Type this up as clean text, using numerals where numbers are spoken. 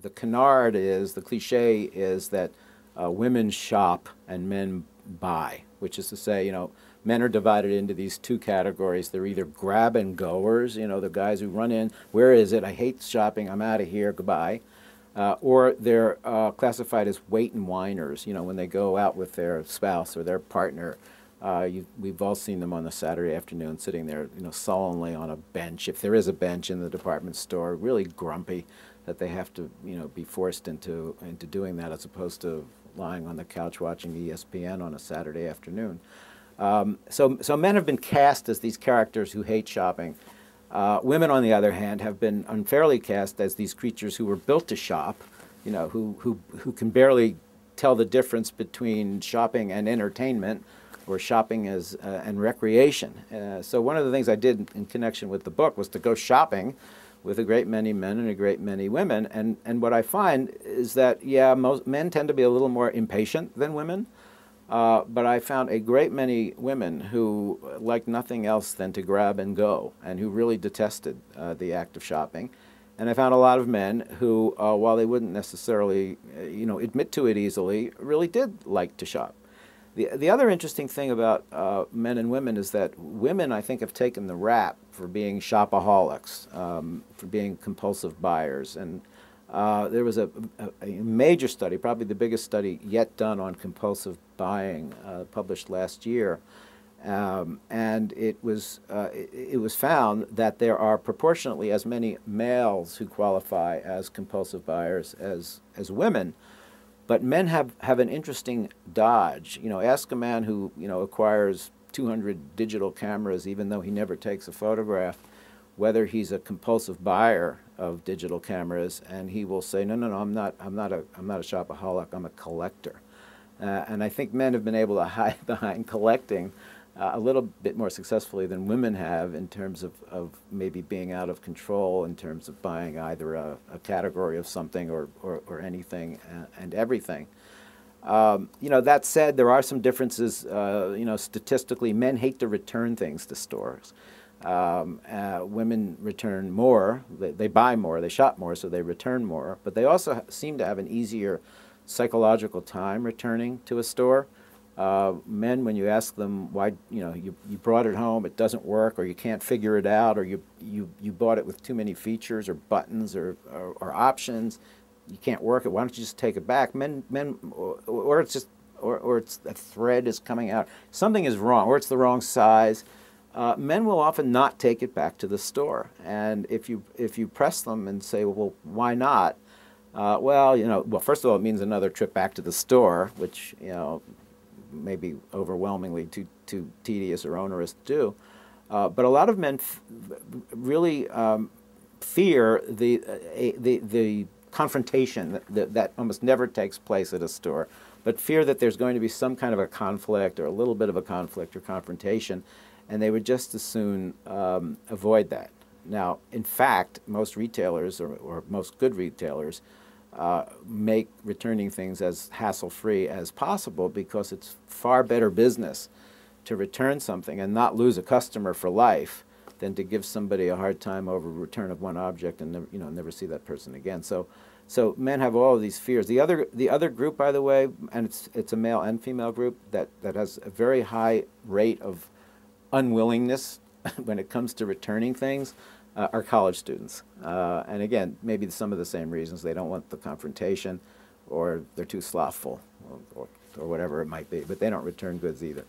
the canard is, the cliche is that women shop and men buy, which is to say, men are divided into these two categories. They're either grab and goers, the guys who run in, where is it? I hate shopping, I'm out of here, goodbye. Or they're classified as wait and whiners, when they go out with their spouse or their partner. We've all seen them on a Saturday afternoon sitting there, sullenly on a bench, if there is a bench in the department store, really grumpy that they have to, be forced into doing that as opposed to lying on the couch watching ESPN on a Saturday afternoon. So men have been cast as these characters who hate shopping. Women, on the other hand, have been unfairly cast as these creatures who were built to shop, who can barely tell the difference between shopping and entertainment, or shopping as and recreation. So one of the things I did in connection with the book was to go shopping with a great many men and a great many women. And what I find is that, yeah, most men tend to be a little more impatient than women. But I found a great many women who liked nothing else than to grab and go, and who really detested the act of shopping. And I found a lot of men who, while they wouldn't necessarily, admit to it easily, really did like to shop. The other interesting thing about men and women is that women, I think, have taken the rap for being shopaholics, for being compulsive buyers. And there was a major study, probably the biggest study yet done on compulsive buying, published last year, and it was found that there are proportionately as many males who qualify as compulsive buyers as women. But men have an interesting dodge. Ask a man who acquires 200 digital cameras, even though he never takes a photograph, whether he's a compulsive buyer of digital cameras, and he will say, no, I'm not a shopaholic, I'm a collector. And I think men have been able to hide behind collecting a little bit more successfully than women have, in terms of maybe being out of control, in terms of buying either a category of something or anything and everything. That said, there are some differences. Statistically, men hate to return things to stores. Women return more, they buy more, they shop more, so they return more, but they also seem to have an easier psychological time returning to a store. Men, when you ask them why, you brought it home, it doesn't work, or you can't figure it out, or you bought it with too many features or buttons or options, you can't work it, why don't you just take it back? Men, or it's just, or it's a thread is coming out, something is wrong, or it's the wrong size. Men will often not take it back to the store, and if you press them and say, well, why not? Well, first of all, it means another trip back to the store, which may be overwhelmingly too tedious or onerous to do. But a lot of men really fear the confrontation that almost never takes place at a store, but fear that there's going to be some kind of a conflict, or a little bit of a conflict or confrontation, and they would just as soon avoid that. Now, in fact, most retailers, or most good retailers, make returning things as hassle-free as possible, because it's far better business to return something and not lose a customer for life than to give somebody a hard time over return of one object and never see that person again. So men have all of these fears. The other group, by the way, and it's a male and female group that has a very high rate of unwillingness when it comes to returning things, are college students. And again, maybe some of the same reasons. They don't want the confrontation, or they're too slothful, or whatever it might be, but they don't return goods either.